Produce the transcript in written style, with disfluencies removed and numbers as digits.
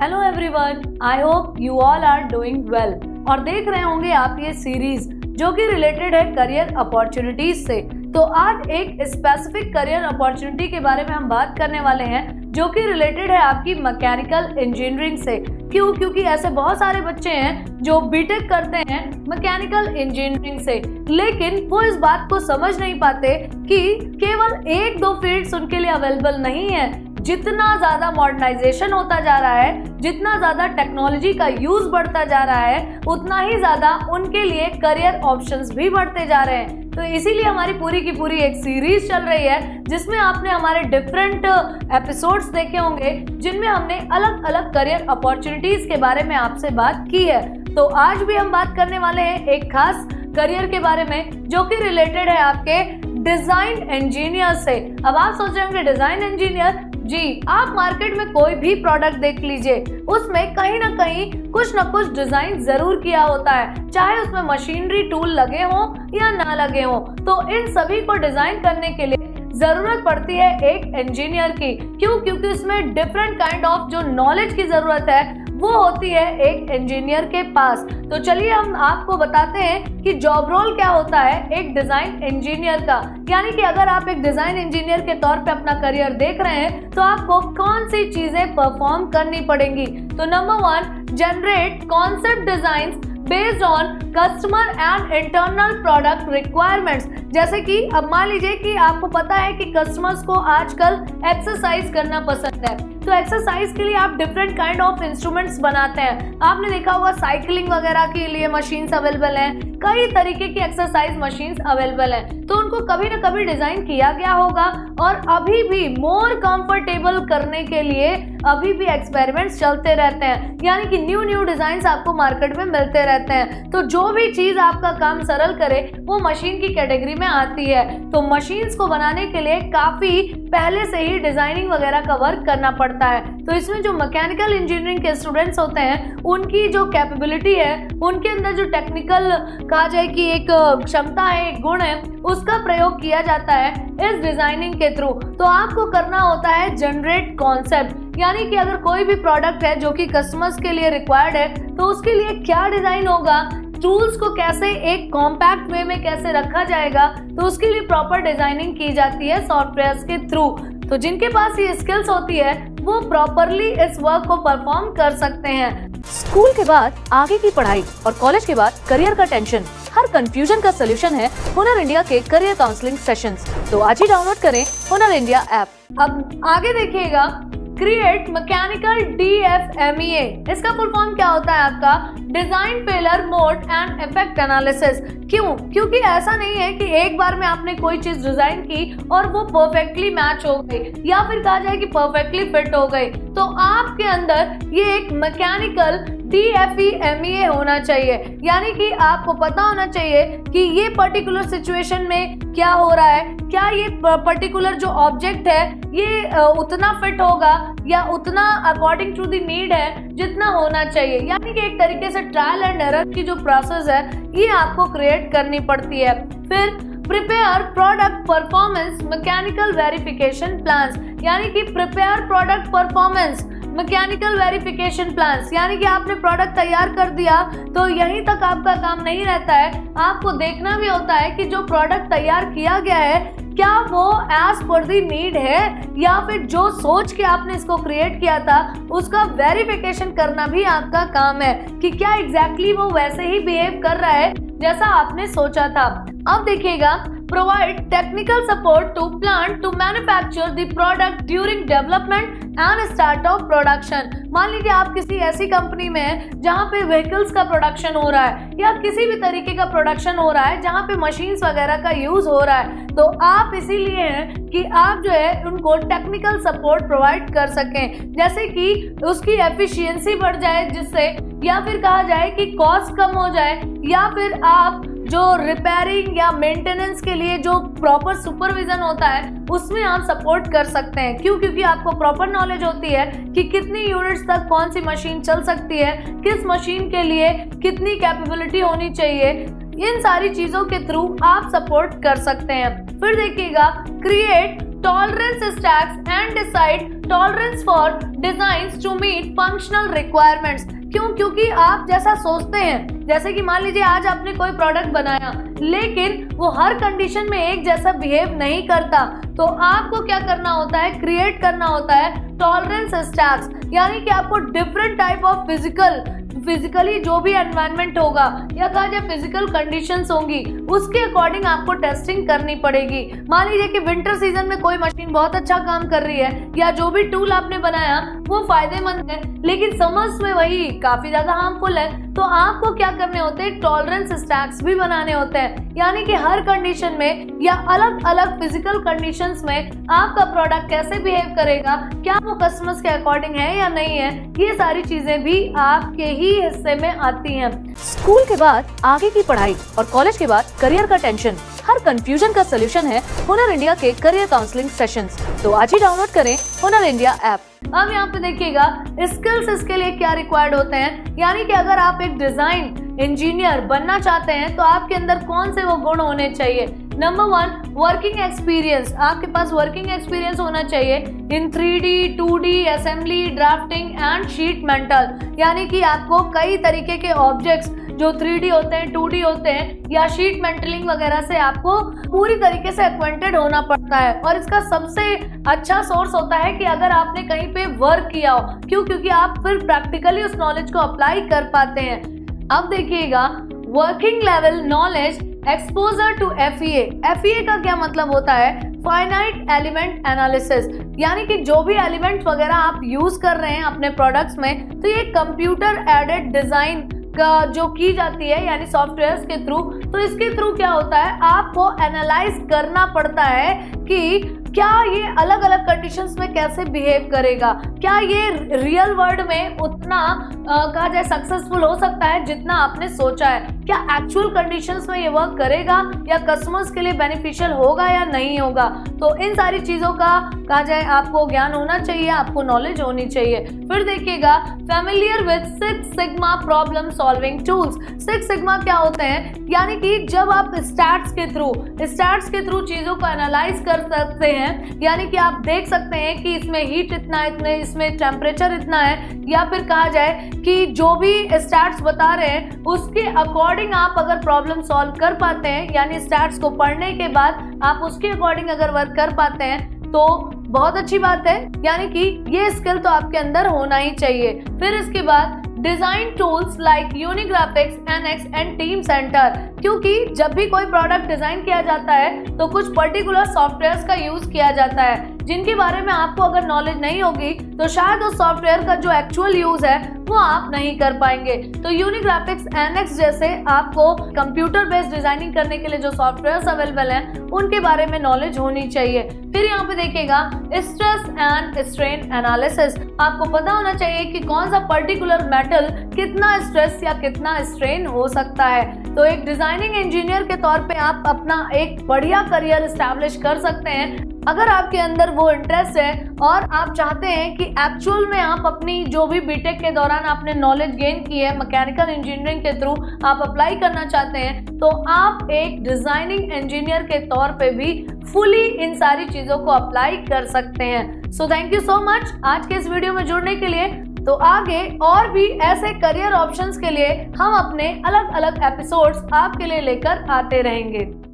Hello everyone, I hope you all are doing well और देख रहे होंगे आप ये सीरीज जो कि रिलेटेड है करियर अपॉर्चुनिटीज से। तो आज एक स्पेसिफिक करियर अपॉर्चुनिटी के बारे में हम बात करने वाले हैं जो कि रिलेटेड है आपकी मैकेनिकल इंजीनियरिंग से। क्यों? क्योंकि ऐसे बहुत सारे बच्चे हैं जो बीटेक करते हैं मैकेनिकल इंजीनियरिंग से, लेकिन वो इस बात को समझ नहीं पाते कि केवल एक दो फील्ड्स उनके लिए अवेलेबल नहीं है। जितना ज्यादा मॉडर्नाइजेशन होता जा रहा है, जितना ज्यादा टेक्नोलॉजी का यूज बढ़ता जा रहा है, उतना ही ज्यादा उनके लिए करियर ऑप्शंस भी बढ़ते जा रहे हैं। तो इसीलिए हमारी पूरी की पूरी एक सीरीज चल रही है जिसमें आपने हमारे डिफरेंट एपिसोड्स देखे होंगे जिनमें हमने अलग अलग करियर अपॉर्चुनिटीज के बारे में आपसे बात की है। तो आज भी हम बात करने वाले हैं एक खास करियर के बारे में जो कि रिलेटेड है आपके डिजाइन इंजीनियर से। अब आप सोच रहे होंगे डिजाइन इंजीनियर, जी आप मार्केट में कोई भी प्रोडक्ट देख लीजिए, उसमें कहीं ना कहीं कुछ ना कुछ डिजाइन जरूर किया होता है, चाहे उसमें मशीनरी टूल लगे हों या ना लगे हों। तो इन सभी को डिजाइन करने के लिए जरूरत पड़ती है एक इंजीनियर की। क्यों? क्योंकि उसमें डिफरेंट काइंड ऑफ जो नॉलेज की जरूरत है वो होती है एक इंजीनियर के पास। तो चलिए हम आपको बताते हैं कि जॉब रोल क्या होता है एक डिजाइन इंजीनियर का। यानी कि अगर आप एक डिजाइन इंजीनियर के तौर पे अपना करियर देख रहे हैं तो आपको कौन सी चीजें परफॉर्म करनी पड़ेंगी। तो number 1, generate concept designs based on customer and internal product requirements. जैसे कि अब मान लीजिए कि आपको पता है कि कस्टमर्स को आजकल एक्सरसाइज करना पसंद है, तो एक्सरसाइज के लिए आप डिफरेंट काइंड ऑफ इंस्ट्रूमेंट्स बनाते हैं। आपने देखा होगा साइकिलिंग वगैरह के लिए मशीन्स अवेलेबल हैं, कई तरीके की एक्सरसाइज मशीन्स अवेलेबल हैं। तो उनको कभी ना कभी डिजाइन किया गया होगा और अभी भी मोर कंफर्टेबल करने के लिए अभी भी एक्सपेरिमेंट्स चलते रहते हैं। यानी कि न्यू डिजाइन आपको मार्केट में मिलते रहते हैं। तो जो भी चीज आपका काम सरल करे वो मशीन की कैटेगरी में आती है। तो मशीन्स को बनाने के लिए काफी पहले से ही डिजाइनिंग वगैरह का वर्क करना पड़ता है। तो इसमें जो मैकेनिकल इंजीनियरिंग के स्टूडेंट्स होते हैं उनकी जो कैपेबिलिटी है, उनके अंदर जो टेक्निकल कहा जाए कि एक क्षमता है, एक गुण है, उसका प्रयोग किया जाता है इस डिजाइनिंग के थ्रू। तो आपको करना होता है जनरेट कॉन्सेप्ट, यानी कि अगर कोई भी प्रोडक्ट है जो कि कस्टमर्स के लिए रिक्वायर्ड है तो उसके लिए क्या डिजाइन होगा, टूल्स को कैसे एक कॉम्पैक्ट वे में कैसे रखा जाएगा, तो उसके लिए प्रॉपर डिजाइनिंग की जाती है सॉफ्टवेयर्स के थ्रू। तो जिनके पास ये स्किल्स होती है वो प्रॉपरली इस वर्क को परफॉर्म कर सकते हैं। स्कूल के बाद आगे की पढ़ाई और कॉलेज के बाद करियर का टेंशन, हर कंफ्यूजन का सलूशन है हुनर इंडिया के करियर काउंसलिंग सेशंस। तो आज ही डाउनलोड करें हुनर इंडिया ऐप। अब आगे देखिएगा, क्रिएट मैकेनिकल DFMEA, इसका फुल फॉर्म क्या होता है आपका design failure mode and effect analysis. क्यों? क्योंकि ऐसा नहीं है कि एक बार में आपने कोई चीज डिजाइन की और वो परफेक्टली मैच हो गई या फिर कहा जाए कि परफेक्टली फिट हो गई। तो आपके अंदर ये एक मैकेनिकल DFMEA होना चाहिए, यानी कि आपको पता होना चाहिए कि ये पर्टिकुलर सिचुएशन में क्या हो रहा है, क्या ये पर्टिकुलर जो ऑब्जेक्ट है ये उतना फिट होगा या उतना अकॉर्डिंग टू द नीड है जितना होना चाहिए। यानी कि एक तरीके से ट्रायल एंड एरर की जो प्रोसेस है ये आपको क्रिएट करनी पड़ती है। फिर prepare product performance mechanical verification plans, यानी कि prepare product performance mechanical verification plans, यानी कि आपने प्रोडक्ट तैयार कर दिया तो यहीं तक आपका काम नहीं रहता है, आपको देखना भी होता है कि जो प्रोडक्ट तैयार किया गया है क्या वो एज पर दी नीड है या फिर जो सोच के आपने इसको क्रिएट किया था उसका वेरिफिकेशन करना भी आपका काम है कि क्या एग्जैक्टली वो वैसे ही बिहेव कर रहा है जैसा आपने सोचा था। अब देखिएगा, provide technical support to plant to manufacture the product during development and start of production. मान लीजिए आप किसी ऐसी कंपनी में हैं जहां पे व्हीकल्स का प्रोडक्शन हो रहा है या किसी भी तरीके का प्रोडक्शन हो रहा है जहां पे मशीन्स वगैरह का यूज हो रहा है, तो आप इसीलिए हैं कि आप जो है उनको टेक्निकल सपोर्ट प्रोवाइड कर सकें, जैसे कि उसकी एफिशिएंसी बढ़ जाए जिससे, या फिर कहा जाए कि कॉस्ट कम हो जाए, या फिर आप जो रिपेयरिंग या मेंटेनेंस के लिए जो प्रॉपर सुपरविजन होता है उसमें आप सपोर्ट कर सकते हैं। क्यों? क्योंकि आपको प्रॉपर नॉलेज होती है कि कितनी यूनिट्स तक कौन सी मशीन चल सकती है, किस मशीन के लिए कितनी कैपेबिलिटी होनी चाहिए, इन सारी चीजों के थ्रू आप सपोर्ट कर सकते हैं। फिर देखिएगा, create tolerance stacks and decide tolerance for designs to meet functional requirements। क्योंकि आप जैसा सोचते हैं, जैसे कि मान लीजिए आज आपने कोई प्रोडक्ट बनाया लेकिन वो हर कंडीशन में एक जैसा बिहेव नहीं करता, तो आपको क्या करना होता है, क्रिएट करना होता है टॉलरेंस स्टैक्स, यानी कि आपको डिफरेंट टाइप ऑफ फिजिकली जो भी एनवायरनमेंट होगा या कहा जाए फिजिकल कंडीशंस होंगी उसके अकॉर्डिंग आपको टेस्टिंग करनी पड़ेगी। मान लीजिए कि विंटर सीजन में कोई मशीन बहुत अच्छा काम कर रही है या जो भी टूल आपने बनाया वो फायदेमंद है, लेकिन समर्स में वही काफी ज्यादा हार्मफुल है, तो आपको क्या करने होते हैं, टॉलरेंस स्टैक्स भी बनाने होते हैं, यानी कि हर कंडीशन में या अलग अलग फिजिकल कंडीशंस में आपका प्रोडक्ट कैसे बिहेव करेगा, क्या वो कस्टमर्स के अकॉर्डिंग है या नहीं है, ये सारी चीजें भी आपके ही हिस्से में आती हैं। स्कूल के बाद आगे की पढ़ाई और कॉलेज के बाद करियर का टेंशन, हर कंफ्यूजन का सलूशन है हुनर इंडिया के करियर काउंसलिंग सेशंस। तो आज ही डाउनलोड करें हुनर इंडिया ऐप। अब यहाँ पे देखिएगा स्किल्स इसके लिए क्या रिक्वायर्ड होते हैं, यानी कि अगर आप एक डिजाइन इंजीनियर बनना चाहते हैं तो आपके अंदर कौन से वो गुण होने चाहिए। नंबर 1, वर्किंग एक्सपीरियंस, आपके पास वर्किंग एक्सपीरियंस होना चाहिए इन 3D, 2D, assembly, drafting and sheet metal, यानी कि आपको कई तरीके के ऑब्जेक्ट्स जो 3D होते हैं, 2D होते हैं या शीट मेटलिंग वगैरह से आपको पूरी तरीके से एक्वेंटेड होना पड़ता है। और इसका सबसे अच्छा सोर्स होता है कि अगर आपने कहीं पे वर्क किया हो, क्योंकि आप फिर प्रैक्टिकली उस नॉलेज को अप्लाई कर पाते हैं। अब देखिएगा working level knowledge exposure to FEA। FEA का क्या मतलब होता है, फाइनाइट एलिमेंट एनालिसिस, यानी कि जो भी एलिमेंट्स वगैरह आप यूज कर रहे हैं अपने प्रोडक्ट्स में, तो ये कंप्यूटर एडेड डिजाइन का जो की जाती है यानी सॉफ्टवेयर्स के थ्रू, तो इसके थ्रू क्या होता है, आपको एनालाइज करना पड़ता है कि क्या ये अलग अलग कंडीशंस में कैसे बिहेव करेगा, क्या ये रियल वर्ल्ड में उतना कहा जाए सक्सेसफुल हो सकता है जितना आपने सोचा है, क्या एक्चुअल कंडीशंस में ये वर्क करेगा या कस्टमर्स के लिए बेनिफिशियल होगा या नहीं होगा। तो इन सारी चीज़ों का कहा जाए आपको ज्ञान होना चाहिए, आपको नॉलेज होनी चाहिए। फिर देखिएगा familiar with 6 sigma problem solving tools. 6 sigma क्या होते हैं, यानी कि जब आप स्टैट्स के थ्रू चीज़ों को एनालाइज कर सकते हैं, यानी कि आप देख सकते हैं कि इसमें हीट इतना है, इसमें टेम्परेचर इतना है, या फिर कहा जाए कि जो भी स्टैट्स बता रहे हैं उसके अकॉर्डिंग आप अगर प्रॉब्लम सॉल्व कर पाते हैं, यानी स्टैट्स को पढ़ने के बाद आप उसके अकॉर्डिंग अगर वर्क कर पाते हैं तो बहुत अच्छी बात है, यानी कि ये स्किल तो आपके अंदर होना ही चाहिए। फिर इसके बाद design tools like Unigraphics, NX and Teamcenter, क्योंकि जब भी कोई प्रोडक्ट डिजाइन किया जाता है तो कुछ पर्टिकुलर सॉफ्टवेयर्स का यूज किया जाता है जिनके बारे में आपको अगर नॉलेज नहीं होगी तो शायद उस सॉफ्टवेयर का जो एक्चुअल यूज है वो आप नहीं कर पाएंगे। तो यूनिग्राफिक्स, NX जैसे आपको कंप्यूटर बेस्ड डिजाइनिंग करने के लिए जो सॉफ्टवेयर्स अवेलेबल हैं उनके बारे में नॉलेज होनी चाहिए। फिर यहाँ पे देखिएगा स्ट्रेस एंड स्ट्रेन एनालिसिस, आपको पता होना चाहिए कि कौन सा पर्टिकुलर मेटल कितना स्ट्रेस या कितना स्ट्रेन हो सकता है। तो एक डिजाइनिंग इंजीनियर के तौर पे आप अपना एक बढ़िया करियर एस्टैब्लिश कर सकते हैं अगर आपके अंदर वो इंटरेस्ट है और आप चाहते हैं कि एक्चुअल में आप अपनी जो भी बीटेक के दौरान आपने नॉलेज गेन की है मैकेनिकल इंजीनियरिंग के थ्रू आप अप्लाई करना चाहते हैं, तो आप एक डिजाइनिंग इंजीनियर के तौर पे भी फुली इन सारी चीज़ों को अप्लाई कर सकते हैं। So thank you so much आज के इस वीडियो में जुड़ने के लिए। तो आगे और भी ऐसे करियर ऑप्शंस के लिए हम अपने अलग अलग एपिसोड्स आपके लिए लेकर आते रहेंगे।